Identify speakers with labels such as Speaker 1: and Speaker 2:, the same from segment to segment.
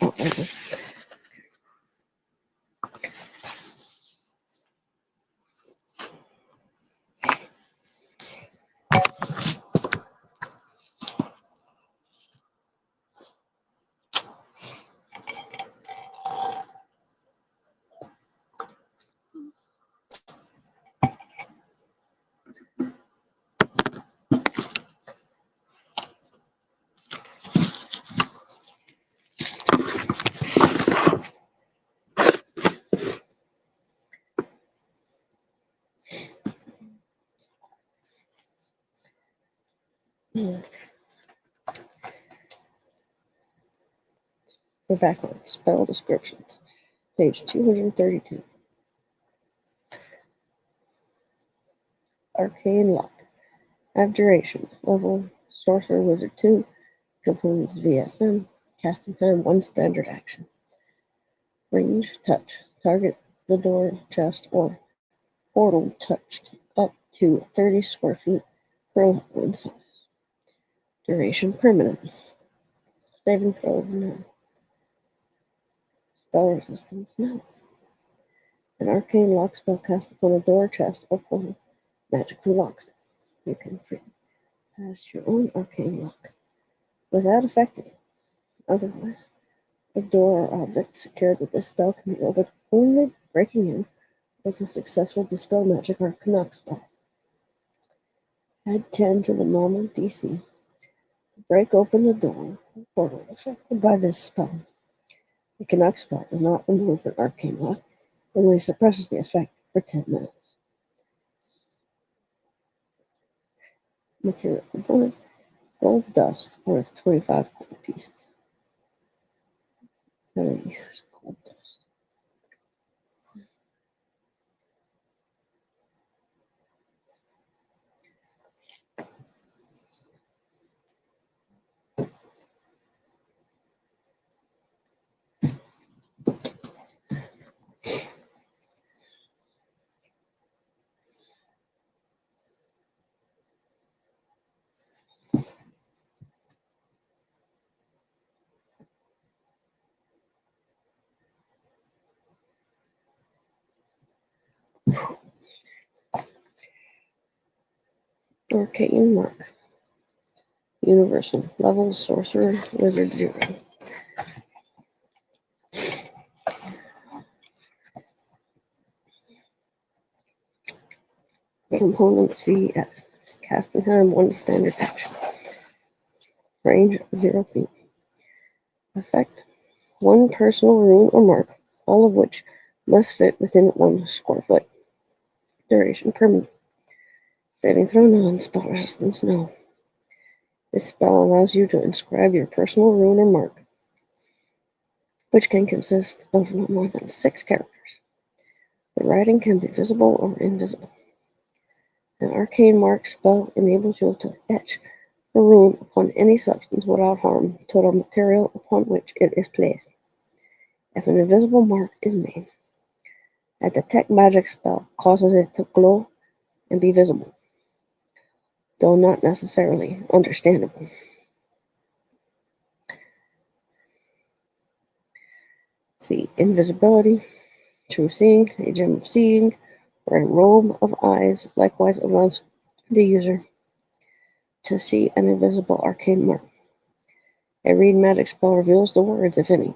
Speaker 1: Oh, okay. We're back on spell descriptions, page 232. Arcane Lock. Abjuration. Level Sorcerer Wizard 2. Components VSM. Casting time 1 standard action. Range Touch. Target the door, chest, or portal touched up to 30 square feet per level in size. Duration permanent. Saving throw no. Spell resistance no. An arcane lock spell cast upon a door, chest, or portal magically locks it. You can free pass your own arcane lock without affecting it. Otherwise, a door or object secured with this spell can be opened only breaking in with a successful Dispel Magic or Canuck spell. Add 10 to the normal DC to break open the door or portal affected by this spell. The Canuck spell does not remove an arcane lock, it only suppresses the effect for 10 minutes. Material component: gold dust worth 25 gold pieces. How do I use gold dust? Arcane Mark. Universal. Level Sorcerer Wizard 0. Components VS. Casting time 1 standard action. Range 0 feet. Effect: 1 personal rune or mark, all of which must fit within 1 square foot. Duration permanent. Saving throw no. Spell resistance no. This spell allows you to inscribe your personal rune or mark, which can consist of no more than 6 characters. The writing can be visible or invisible. An arcane mark spell enables you to etch a rune upon any substance without harm to the material upon which it is placed. If an invisible mark is made, a detect magic spell causes it to glow and be visible, though not necessarily understandable. See invisibility, true seeing, a gem of seeing, or a robe of eyes likewise allows the user to see an invisible arcane mark. A read magic spell reveals the words, if any.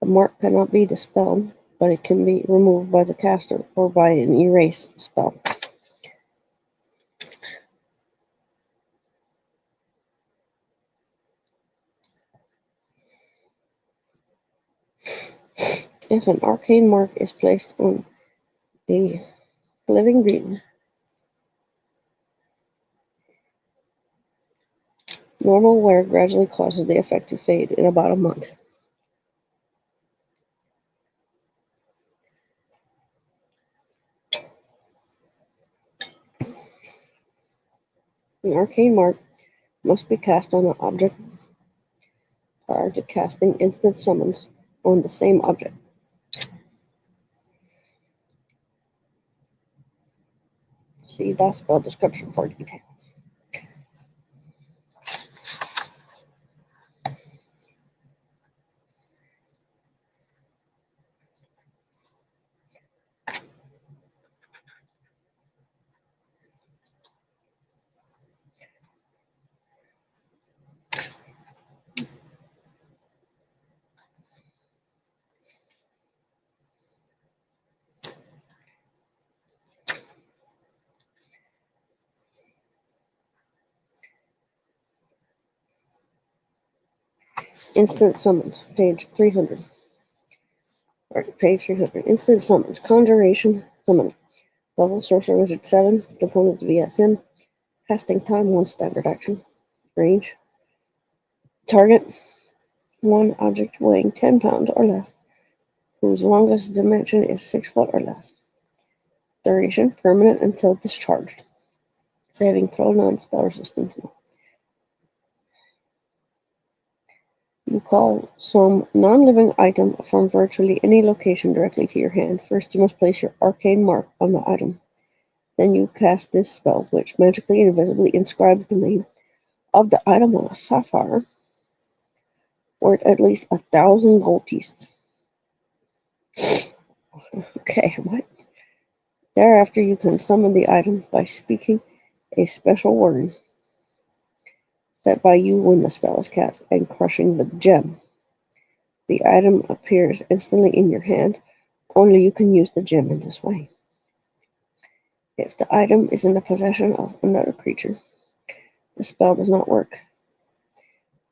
Speaker 1: The mark cannot be dispelled, but it can be removed by the caster or by an erase spell. If an arcane mark is placed on a living being, normal wear gradually causes the effect to fade in about a month. An arcane mark must be cast on an object prior to casting instant summons on the same object. See that spell description for details. Instant summons, page 300. Page 300. Instant summons. Conjuration, summon. Level Sorcerer Wizard 7. Component VSM. Casting time, 1 standard action. Range. Target, 1 object weighing 10 pounds or less, whose longest dimension is 6 foot or less. Duration, permanent until discharged. Saving throw, non-spell resistance. You call some non-living item from virtually any location directly to your hand. First, you must place your arcane mark on the item. Then you cast this spell, which magically and invisibly inscribes the name of the item on a sapphire worth at least 1,000 gold pieces. Okay, what? Thereafter, you can summon the item by speaking a special word set by you when the spell is cast and crushing the gem. The item appears instantly in your hand. Only you can use the gem in this way. If the item is in the possession of another creature, the spell does not work,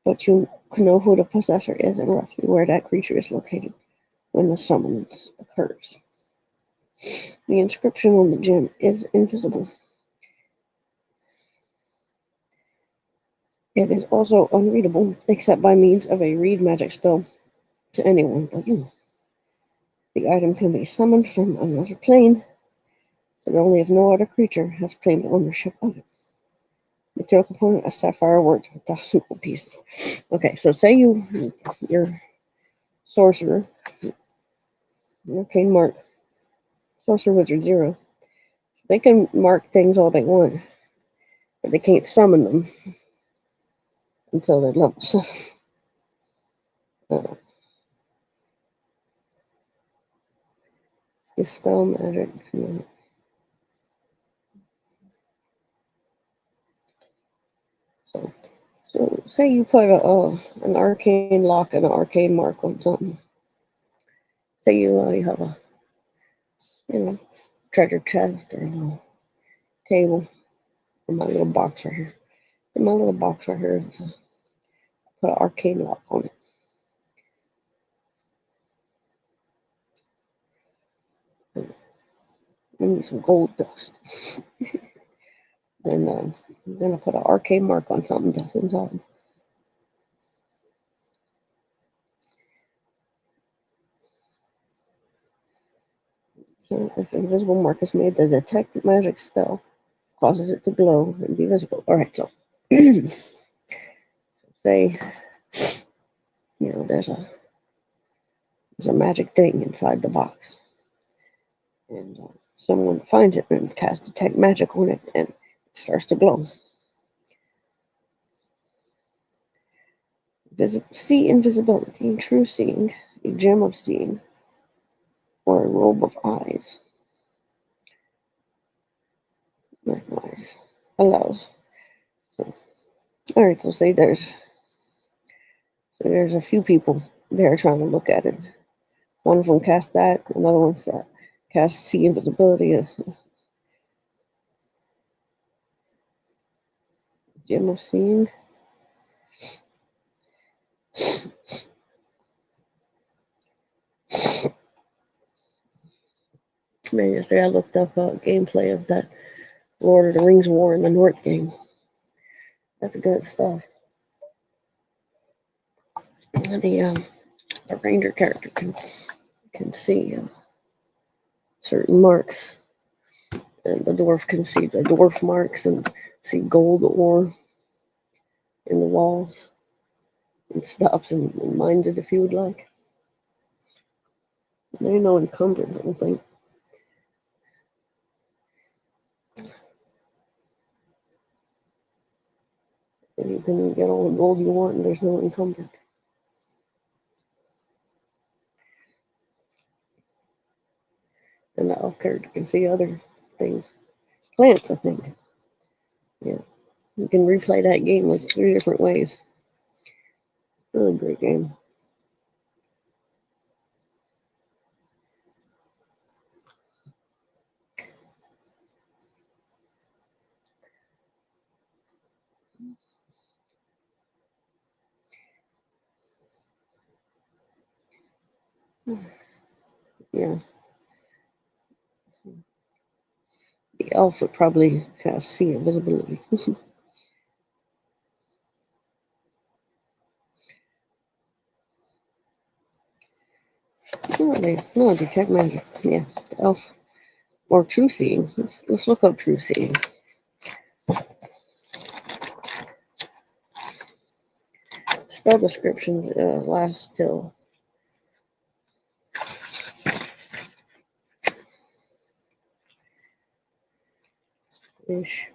Speaker 1: but you can know who the possessor is and roughly where that creature is located when the summons occurs. The inscription on the gem is invisible. It is also unreadable, except by means of a read magic spell to anyone but you. The item can be summoned from another plane, but only if no other creature has claimed ownership of it. Material component, a sapphire worth 1,000 gold pieces. Okay, so say you're sorcerer, arcane mark, sorcerer wizard 0. They can mark things all they want, but they can't summon them until they're level 7. Dispel magic. So say you put an arcane lock and an arcane mark on something. Say you have a treasure chest or a little table, or my little box right here. In my little box right here, put an arcane lock on it. And some gold dust. And then I put an arcane mark on something that's inside. So if an invisible mark is made, the detect magic spell causes it to glow and be visible. Alright, so say there's a magic thing inside the box. And someone finds it and casts detect magic on it and it starts to glow. See invisibility, true seeing, a gem of seeing, or a robe of eyes. Likewise, allows. Alright, so say there's a few people there trying to look at it. One of them casts that, another one casts see invisibility, a gem of seeing. Man, yesterday I looked up gameplay of that Lord of the Rings War in the North game. That's good stuff. The ranger character can see certain marks, and the dwarf can see the dwarf marks and see gold ore in the walls. And stops and mines it if you would like. There ain't no encumbrance, I don't think. And you can get all the gold you want, and there's no encumbrance. And the elf character can see other things. Plants, I think. Yeah. You can replay that game like 3 different ways. Really great game. Yeah. The elf would probably cast see invisibility. No, detect magic. Yeah, the elf. Or true seeing. Let's look up true seeing. Spell descriptions last till ish.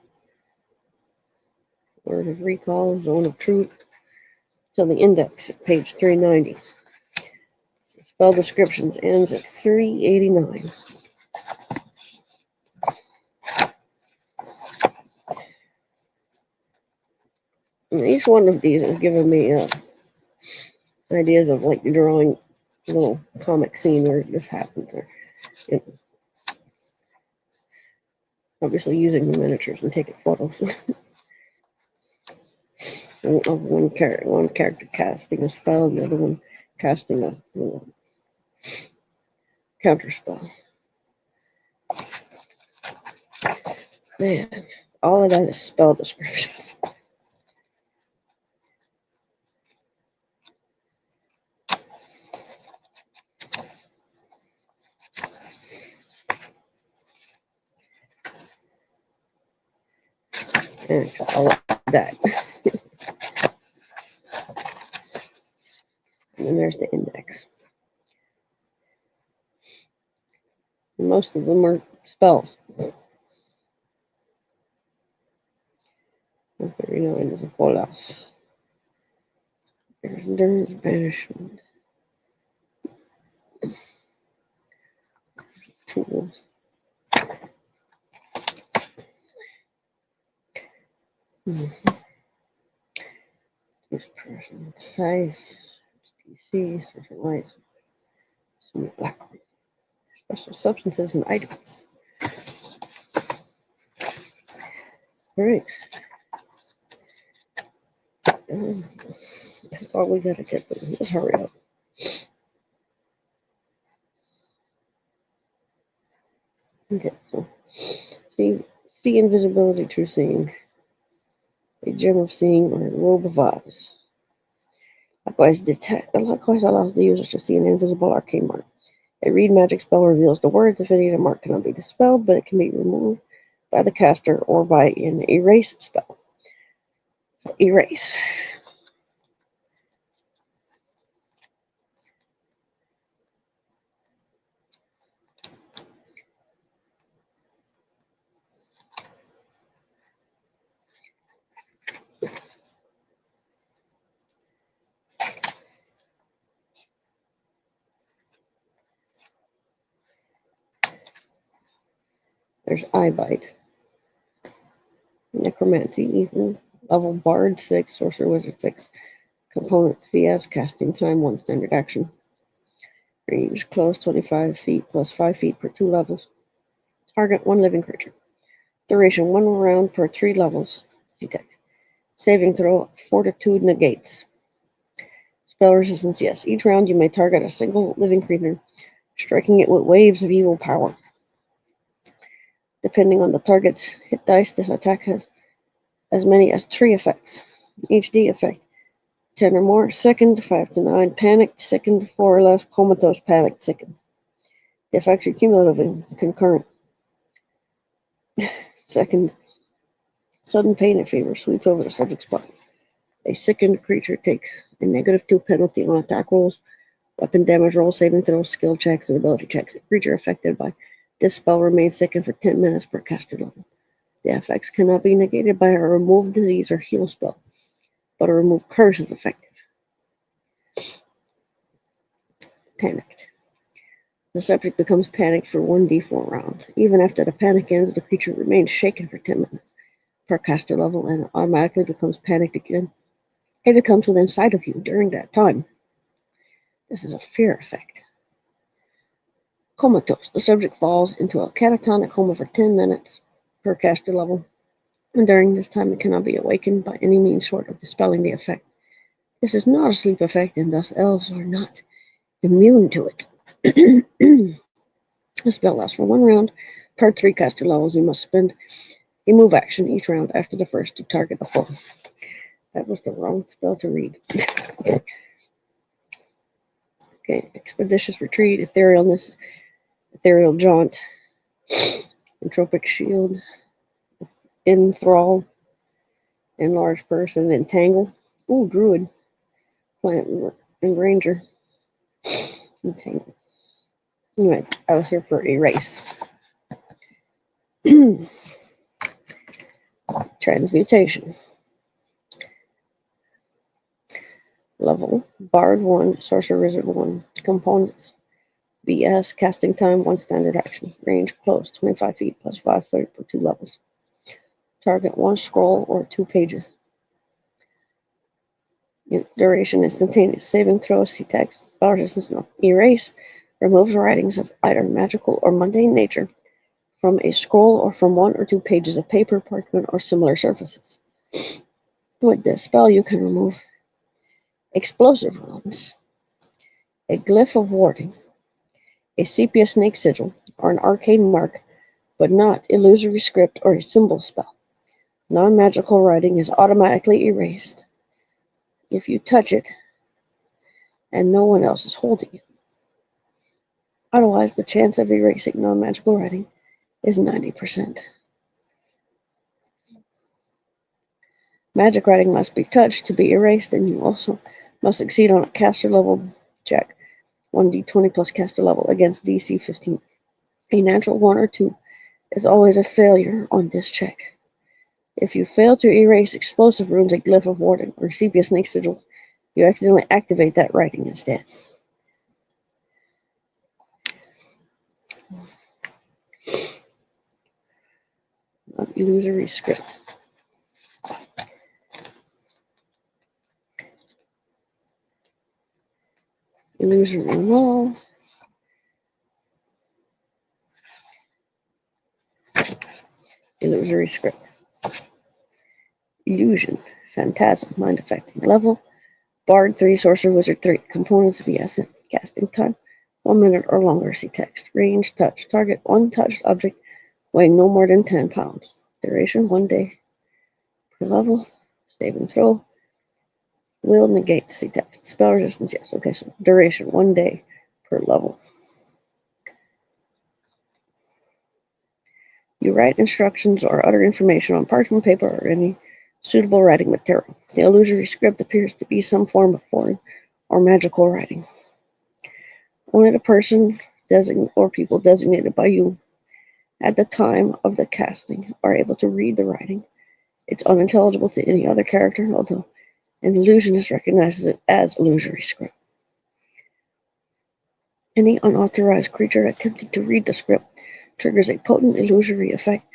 Speaker 1: Word of recall, zone of truth, till the index at page 390. Spell descriptions ends at 389. And each one of these has given me ideas of like drawing a little comic scene where this happens, or you know, obviously using the miniatures and taking photos of one character casting a spell, and the other one casting a counter spell. Man, all of that is spell descriptions. And I like that. And then there's the index. And most of them are spells. 139 is a bolas. There's endurance, banishment, tools. This person, size, PC, certain lights, some black, special substances and items. All right. That's all we gotta get through. Let's hurry up. Okay, so see invisibility, true seeing, a gem of seeing, or a robe of eyes. Likewise allows the user to see an invisible arcane mark. A read magic spell reveals the words. If any of the mark cannot be dispelled, but it can be removed by the caster or by an erase spell. Erase. There's eye bite. Necromancy, even. Level Bard 6, Sorcerer Wizard 6. Components VS, casting time, 1 standard action. Range, close 25 feet plus 5 feet per 2 levels. Target 1 living creature. Duration 1 round per 3 levels. See text. Saving throw, Fortitude negates. Spell resistance, yes. Each round you may target a single living creature, striking it with waves of evil power. Depending on the target's hit dice, this attack has as many as 3 effects. HD effect 10 or more, sickened, 5 to 9, panicked, sickened, 4 or less, comatose, panicked, sickened. The effects are cumulative and concurrent. Second, sudden pain and fever sweeps over the subject's body. A sickened creature takes a -2 penalty on attack rolls, weapon damage rolls, saving throws, skill checks, and ability checks. A creature affected by this spell remains sickened for 10 minutes per caster level. The effects cannot be negated by a remove disease or heal spell, but a remove curse is effective. Panicked. The subject becomes panicked for 1d4 rounds. Even after the panic ends, the creature remains shaken for 10 minutes per caster level and automatically becomes panicked again. It becomes within sight of you during that time. This is a fear effect. Comatose. The subject falls into a catatonic coma for 10 minutes per caster level, and during this time it cannot be awakened by any means short of dispelling the effect. This is not a sleep effect, and thus elves are not immune to it. The spell lasts for 1 round. Per 3 caster levels, you must spend a move action each round after the first to target a foe. That was the wrong spell to read. Okay, Expeditious Retreat, Etherealness, Ethereal Jaunt, Entropic Shield, Enthrall, Enlarged Person, Entangle. Ooh, Druid, Plant, and Ranger. Entangle. Anyway, I was here for Erase. Transmutation. Level, Bard 1, Sorcerer Wizard 1. Components, BS, casting time, 1 standard action. Range, close, 25 feet, plus 5 foot for 2 levels. Target 1 scroll or 2 pages. Duration, instantaneous. Saving throw, see text, spell resistance, no. Erase, removes writings of either magical or mundane nature from a scroll or from 1 or 2 pages of paper, parchment, or similar surfaces. With this spell, you can remove explosive runes, a glyph of warding, a sepia snake sigil, or an arcane mark, but not illusory script or a symbol spell. Non-magical writing is automatically erased if you touch it and no one else is holding it. Otherwise, the chance of erasing non-magical writing is 90%. Magic writing must be touched to be erased, and you also must succeed on a caster level check, 1d20 plus caster level against DC 15. A natural 1 or 2 is always a failure on this check. If you fail to erase explosive runes, a glyph of warding, or sepia snake sigil, you accidentally activate that writing instead. Not illusory script. Illusory wall. Illusory script. Illusion. Phantasm. Mind affecting. Level. Bard 3, Sorcerer Wizard 3. Components VS. Casting time, 1 minute or longer. See text. Range, touch. Target 1 touched object weighing no more than 10 pounds. Duration, 1 day per level. Save and throw. Will negate. See text. Spell resistance, yes. Okay, so duration, 1 day per level. You write instructions or other information on parchment paper or any suitable writing material. The illusory script appears to be some form of foreign or magical writing. Only the person or people designated by you at the time of the casting are able to read the writing. It's unintelligible to any other character, although an illusionist recognizes it as illusory script. Any unauthorized creature attempting to read the script triggers a potent illusory effect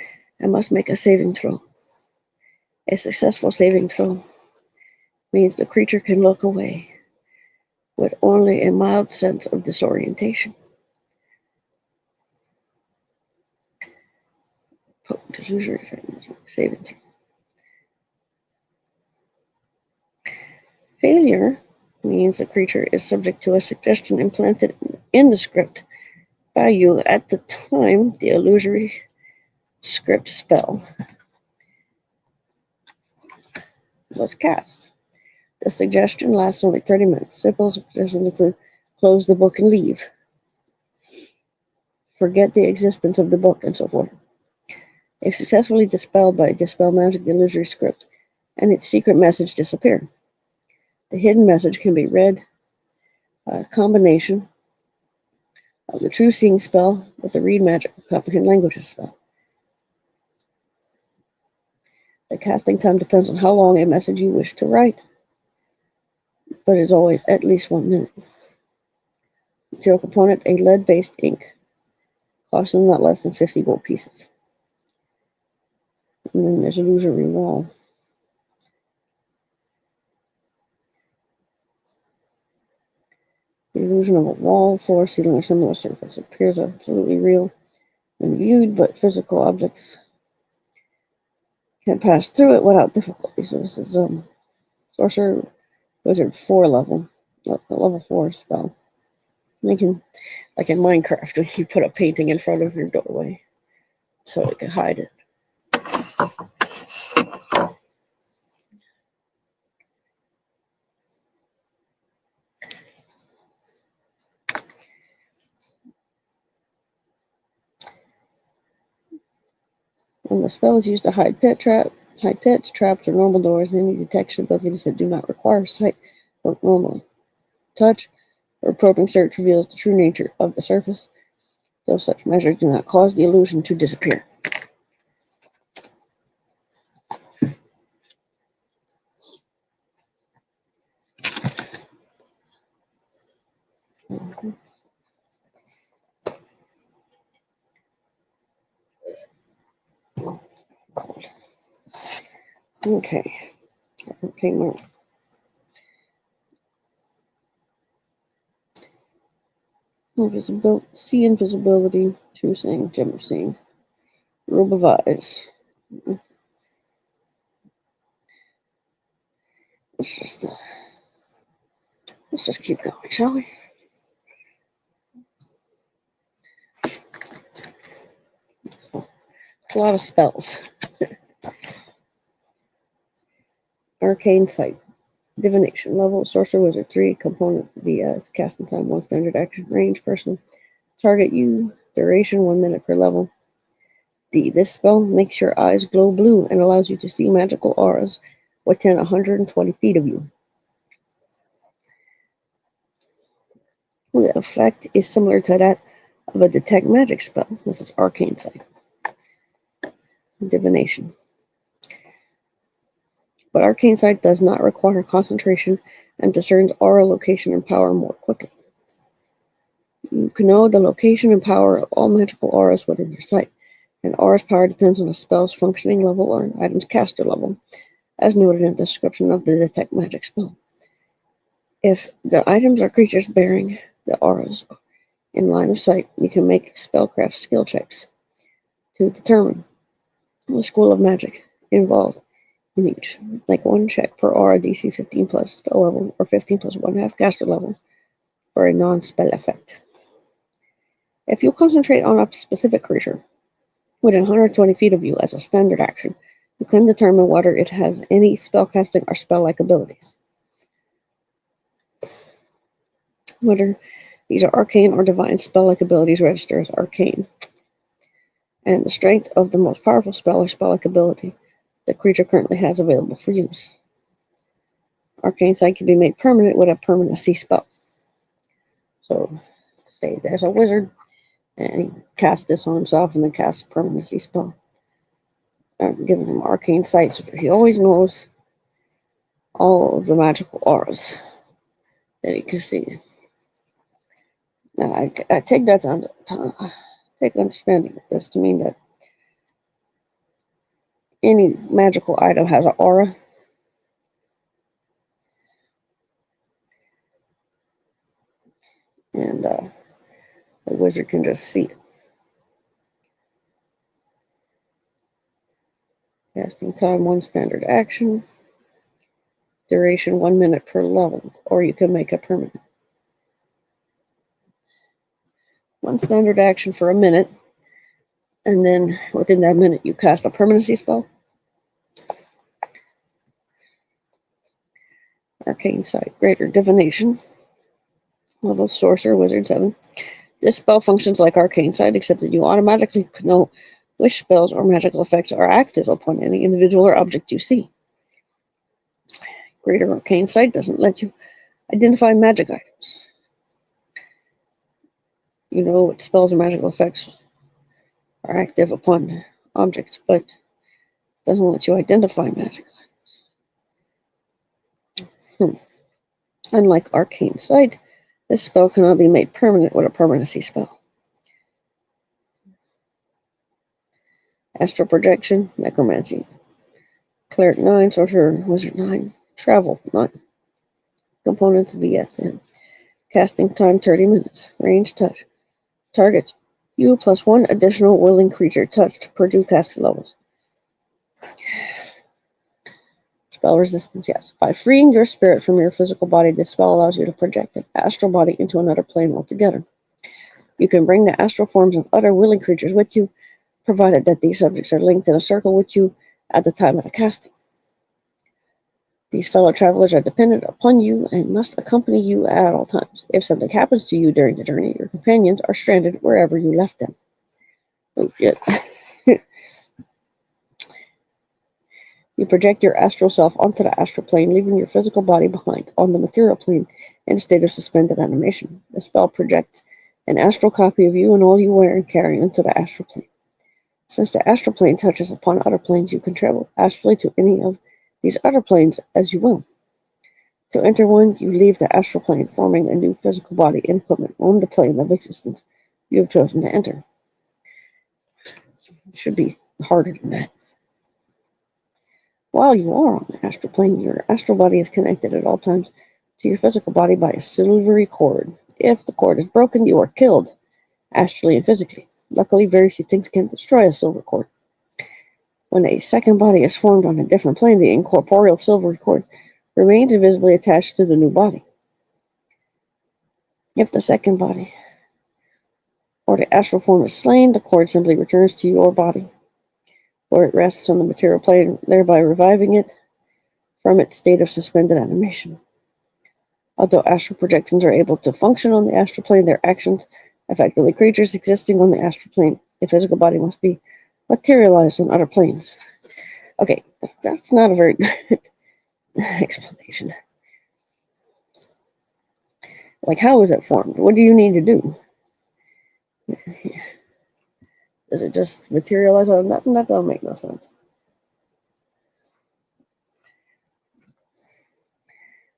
Speaker 1: and must make a saving throw. A successful saving throw means the creature can look away with only a mild sense of disorientation. Potent illusory effect, saving throw. Failure means the creature is subject to a suggestion implanted in the script by you at the time the illusory script spell was cast. The suggestion lasts only 30 minutes. Simple suggestions include close the book and leave, forget the existence of the book, and so forth. If successfully dispelled by Dispel Magic, the illusory script and its secret message disappear. The hidden message can be read a combination of the True Seeing spell with the Read Magic Comprehend Languages spell. The casting time depends on how long a message you wish to write, but is always at least 1 minute. Material component, a lead-based ink, costing not less than 50 gold pieces. And then there's illusory wall. The illusion of a wall, floor, ceiling, or similar surface appears absolutely real when viewed, but physical objects can pass through it without difficulty. So this is Sorcerer Wizard 4 level 4 spell. You can, like in Minecraft, you put a painting in front of your doorway so it can hide it. When the spell is used to hide pits, traps, or normal doors, any detection abilities that do not require sight work normally. Touch or probing search reveals the true nature of the surface, though such measures do not cause the illusion to disappear. Okay. Okay, Mark. See invisibility, true seeing, gem of seeing, robe of eyes. Let's just keep going, shall we? A lot of spells. Arcane sight, divination level, sorcerer wizard 3 components VS, casting time 1 standard action, range person, target you, duration 1 minute per level. D. This spell makes your eyes glow blue and allows you to see magical auras within 120 feet of you. The effect is similar to that of a detect magic spell. This is arcane sight. Divination. But arcane sight does not require concentration and discerns aura location and power more quickly. You can know the location and power of all magical auras within your sight. An aura's power depends on a spell's functioning level or an item's caster level, as noted in the description of the detect magic spell. If the items or creatures bearing the auras in line of sight, you can make spellcraft skill checks to determine the school of magic involved in each. Like 1 check per aura DC 15 plus spell level or 15 plus 1/2 caster level for a non-spell effect. If you concentrate on a specific creature within 120 feet of you as a standard action, you can determine whether it has any spellcasting or spell-like abilities. Whether these are arcane or divine spell-like abilities register as arcane. And the strength of the most powerful spell or spell-like ability the creature currently has available for use. Arcane sight can be made permanent with a permanency spell. So, say there's a wizard, and he casts this on himself and then casts a permanency spell. I'm giving him arcane sight so that he always knows all of the magical auras that he can see. Now, I take that take understanding of this to mean that any magical item has an aura. And the wizard can just see it. Casting time 1 standard action. Duration 1 minute per level, or you can make it permanent. 1 standard action for a minute, and then within that minute you cast a permanency spell. Arcane sight, greater divination. Level sorcerer, wizard 7. This spell functions like arcane sight, except that you automatically know which spells or magical effects are active upon any individual or object you see. Greater arcane sight doesn't let you identify magic items. You know what spells or magical effects are active upon objects, but doesn't let you identify magic items. Unlike arcane sight, this spell cannot be made permanent with a permanency spell. Astral projection, necromancy. Cleric 9, sorcerer, wizard 9, travel 9. Component VSN. Casting time 30 minutes. Range touch. Targets you plus 1 additional willing creature touched per 2 caster levels. Spell resistance, yes. By freeing your spirit from your physical body, this spell allows you to project an astral body into another plane altogether. You can bring the astral forms of other willing creatures with you, provided that these subjects are linked in a circle with you at the time of the casting. These fellow travelers are dependent upon you and must accompany you at all times. If something happens to you during the journey, your companions are stranded wherever you left them. Oh, shit. You project your astral self onto the astral plane, leaving your physical body behind on the material plane in a state of suspended animation. The spell projects an astral copy of you and all you wear and carry into the astral plane. Since the astral plane touches upon other planes, you can travel astrally to any of these other planes as you will. To enter one, you leave the astral plane, forming a new physical body implement on the plane of existence you have chosen to enter. It should be harder than that. While you are on the astral plane, your astral body is connected at all times to your physical body by a silvery cord. If the cord is broken, you are killed, astrally and physically. Luckily, very few things can destroy a silver cord. When a second body is formed on a different plane, the incorporeal silvery cord remains invisibly attached to the new body. If the second body or the astral form is slain, the cord simply returns to your body, where it rests on the material plane, thereby reviving it from its state of suspended animation. Although astral projections are able to function on the astral plane, their actions affect only creatures existing on the astral plane. A physical body must be materialized on other planes. Okay, that's not a very good explanation. Like, how is it formed? What do you need to do? Does it just materialize out of nothing? That don't make no sense.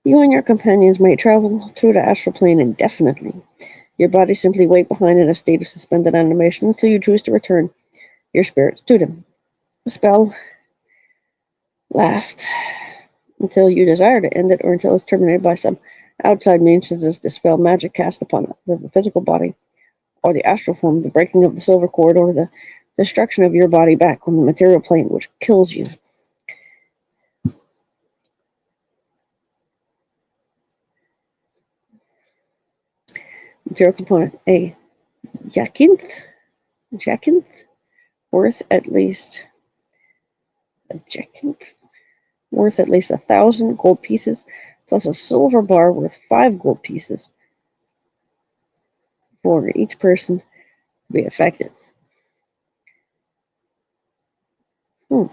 Speaker 1: You and your companions may travel through the astral plane indefinitely. Your bodies simply wait behind in a state of suspended animation until you choose to return your spirits to them. The spell lasts until you desire to end it or until it's terminated by some outside means, such as dispel magic cast upon the physical body or the astral form, the breaking of the silver cord, or the destruction of your body back on the material plane, which kills you. Material component: a jacinth, worth at least 1,000 gold pieces, plus a silver bar worth 5 gold pieces for each person to be affected. Wait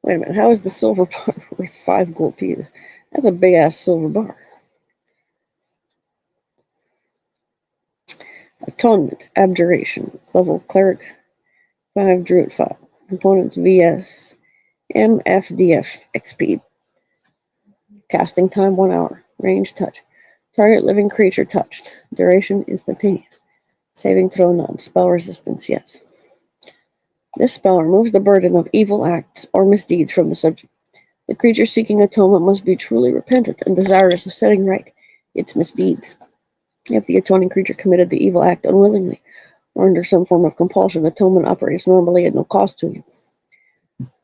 Speaker 1: a minute, how is the silver bar worth 5 gold pieces? That's a big ass silver bar. Atonement, Abjuration, level Cleric 5, Druid 5. Components VS, MFDF, XP. Casting time 1 hour. Range touch. Target living creature touched. Duration instantaneous. Saving throw none. Spell resistance yes. This spell removes the burden of evil acts or misdeeds from the subject. The creature seeking atonement must be truly repentant and desirous of setting right its misdeeds. If the atoning creature committed the evil act unwillingly or under some form of compulsion, atonement operates normally at no cost to you.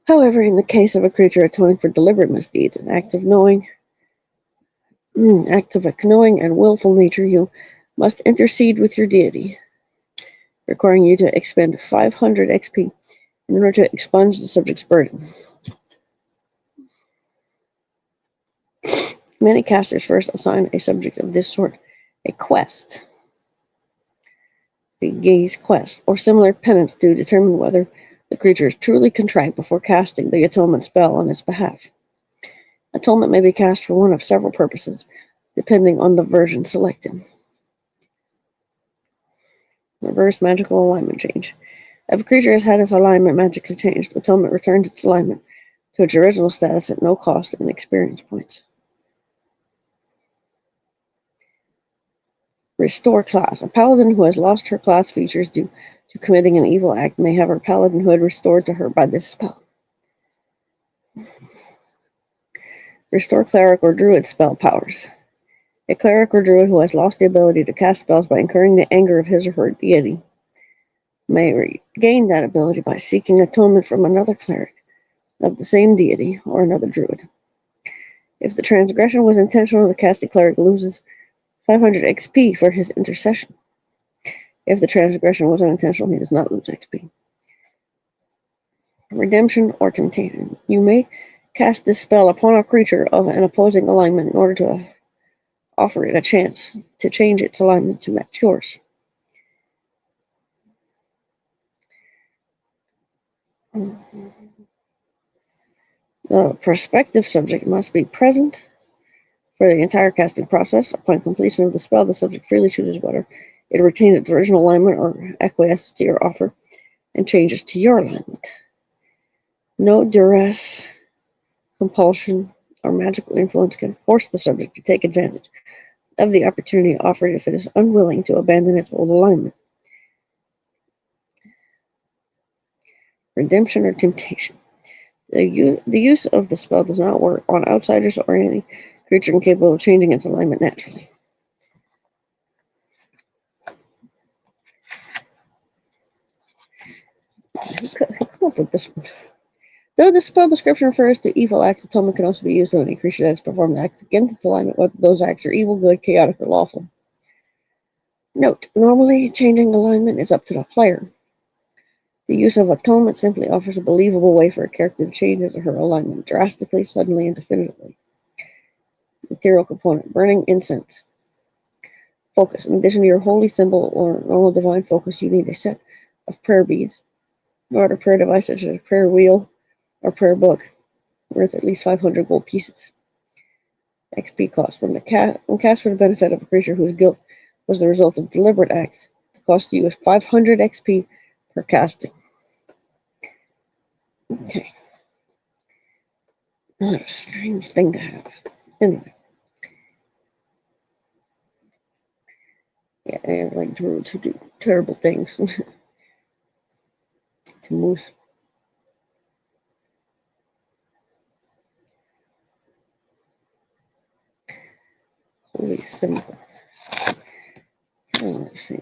Speaker 1: However, in the case of a creature atoning for deliberate misdeeds and acts of a knowing and willful nature, you must intercede with your deity, requiring you to expend 500 XP in order to expunge the subject's burden. Many casters first assign a subject of this sort a quest, the gaze quest, or similar penance to determine whether the creature is truly contrite before casting the atonement spell on its behalf. Atonement may be cast for one of several purposes, depending on the version selected. Reverse magical alignment change. If a creature has had its alignment magically changed, atonement returns its alignment to its original status at no cost in experience points. Restore class. A paladin who has lost her class features due to committing an evil act may have her paladinhood restored to her by this spell. Restore cleric or druid spell powers. A cleric or druid who has lost the ability to cast spells by incurring the anger of his or her deity may regain that ability by seeking atonement from another cleric of the same deity or another druid. If the transgression was intentional, the casting cleric loses 500 XP for his intercession. If the transgression was unintentional, he does not lose XP. Redemption or temptation. You may cast this spell upon a creature of an opposing alignment in order to offer it a chance to change its alignment to match yours. The prospective subject must be present for the entire casting process. Upon completion of the spell, the subject freely chooses whether it retains its original alignment or acquiesces to your offer and changes to your alignment. No duress, compulsion, or magical influence can force the subject to take advantage of the opportunity offered if it is unwilling to abandon its old alignment. Redemption or temptation. The use of the spell does not work on outsiders or any creature incapable of changing its alignment naturally. Who come up with this one? Though the spell description refers to evil acts, atonement can also be used on any creature that has performed acts against its alignment, whether those acts are evil, good, chaotic, or lawful. Note: normally, changing alignment is up to the player. The use of atonement simply offers a believable way for a character to change his or her alignment drastically, suddenly, and definitively. Material component: burning incense. Focus. In addition to your holy symbol or normal divine focus, you need a set of prayer beads or a prayer device such as a prayer wheel or prayer book, worth at least 500 gold pieces. XP cost. When cast for the benefit of a creature whose guilt was the result of deliberate acts, the cost to you is 500 XP per casting. Okay. Not a strange thing to have. Anyway. Yeah, I have like druids who do terrible things to moose. Holy symbol. Let's see.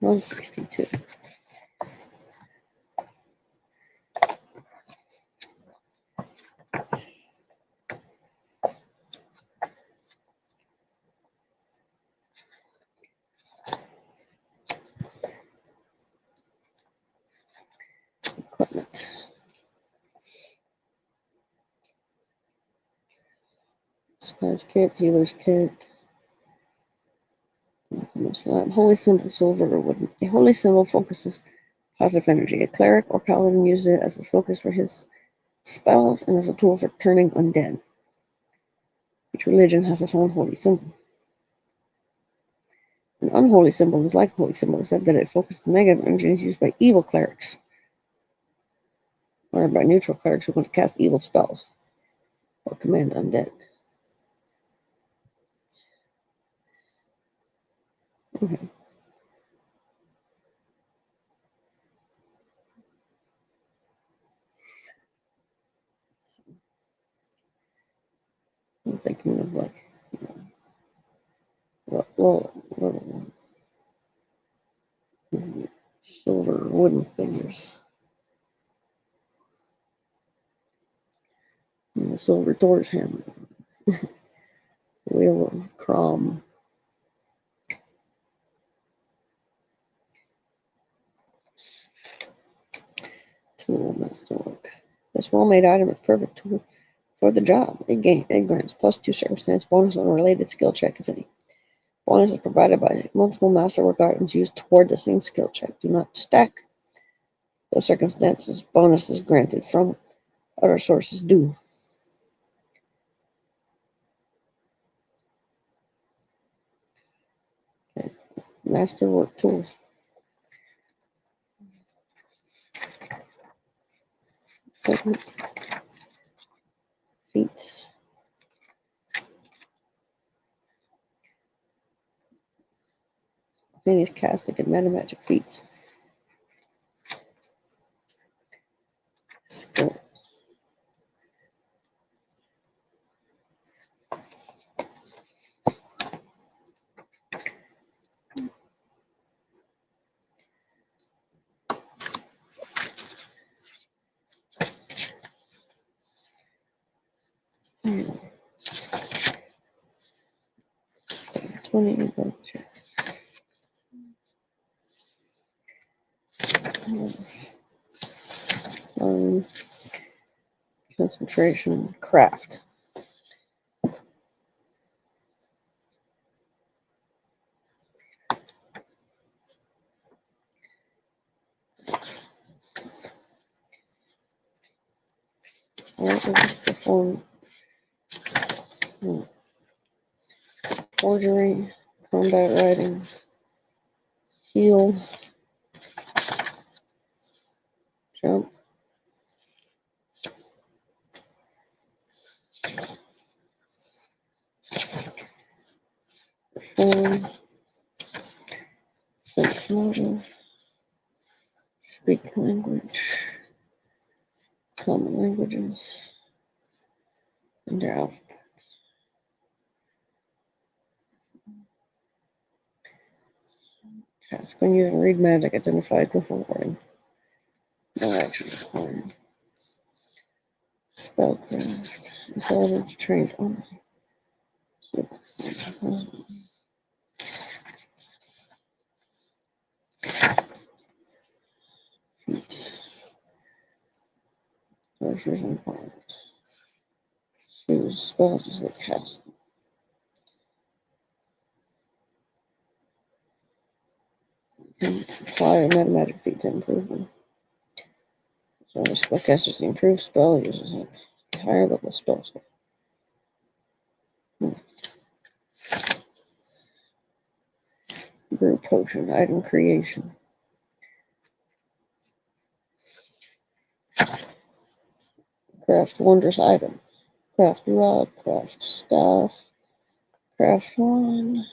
Speaker 1: $162. Equipment. Disguise kit, healer's kit. Holy symbol, silver or wooden. A holy symbol focuses positive energy. A cleric or paladin uses it as a focus for his spells and as a tool for turning undead. Each religion has its own holy symbol. An unholy symbol is like a holy symbol, except that it focuses negative energy and is used by evil clerics, or by neutral clerics who want to cast evil spells or command undead. Okay. I'm thinking of like little silver wooden figures. And the silver Thor's hammer. Wheel of Crom. Tool masterwork. This well-made item is perfect tool for the job. It grants +2 circumstance bonus on a related skill check, if any. Bonus is provided by multiple masterwork items used toward the same skill check. Do not stack those circumstances. Bonuses granted from other sources do. Okay. Masterwork tools. Segment. feats. I think he's casting and meta magic feats. Skill. Hmm. 20 concentration, craft. Perform forgery, combat riding, heal, jump, perform, sense motive, speak language, common languages, and their alphabets. Task when using read magic, identify the forwarding. No action required. Spellcraft, intelligence trained only. Sorcerer's important. Choose spells as they cast. Apply a meta magic feat to improve them. So the spellcaster's the improved spell uses a higher level spell. Brew potion, item creation. Craft wondrous item. Craft rod, craft staff, craft wand.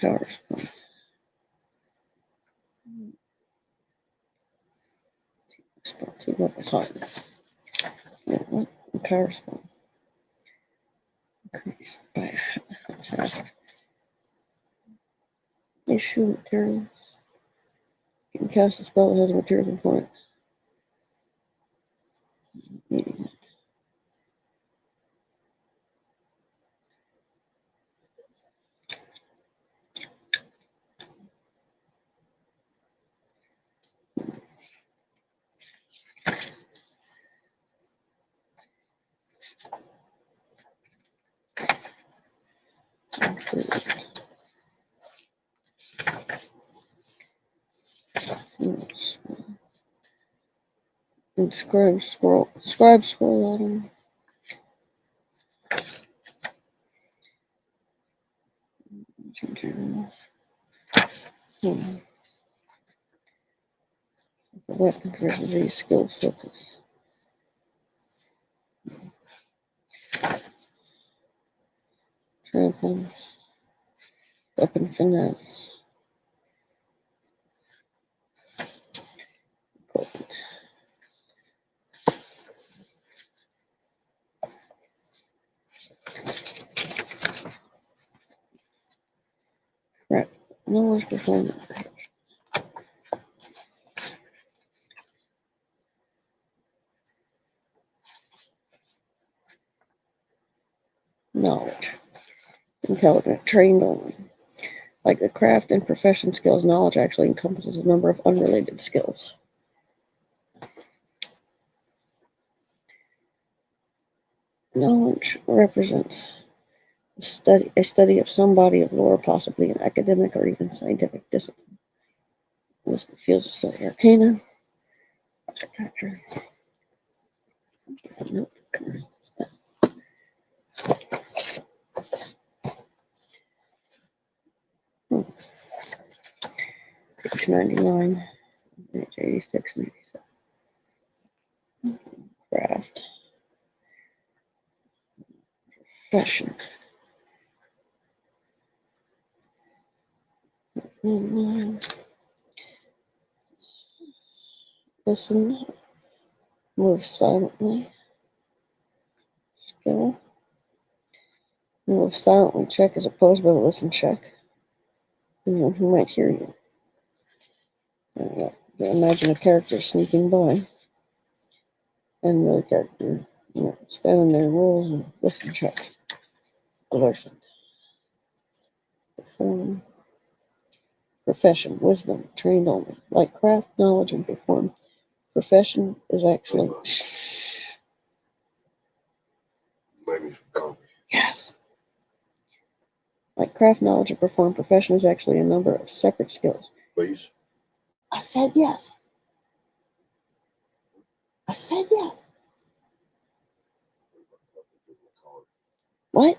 Speaker 1: Power spell. Spell 2 levels higher. Yeah, what? Power spell. Increase by half. Issue materials. You can cast a spell that has a material component. And scribe scroll item. Weapon versus a skill focus. Trample. Weapon finesse. Right. Knowledge performance. Knowledge. Intelligent. Trained only. Like the craft and profession skills, knowledge actually encompasses a number of unrelated skills. Knowledge represents a study of some body of lore, possibly an academic or even scientific discipline. Listed fields of study: arcana, architecture. Nope, age 99, age 86, 97. Craft. Profession. Listen. Move silently. Skill. Move silently check is opposed by the listen check. Anyone who might hear you. Imagine a character sneaking by. And the character, standing there, rolls and listen check. Alertion. Perform. Profession, wisdom, trained only. Like craft, knowledge, and perform. Profession is actually. Yes. Like craft, knowledge, and perform. Profession is actually a number of separate skills.
Speaker 2: Please.
Speaker 1: I said yes. I said yes. What?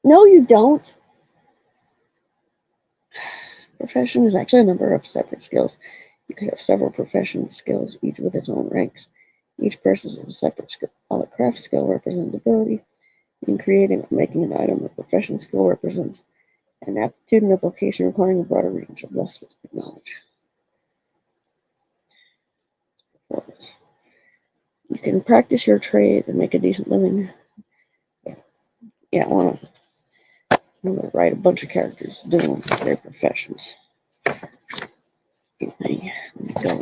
Speaker 1: No, you don't. Profession is actually a number of separate skills. You could have several profession skills, each with its own ranks. Each person is a separate skill. While a craft skill represents ability in creating or making an item, a profession skill represents an aptitude and a vocation requiring a broader range of less specific knowledge. Performance. You can practice your trade and make a decent living. Yeah, I want to write a bunch of characters doing their professions. Okay, go.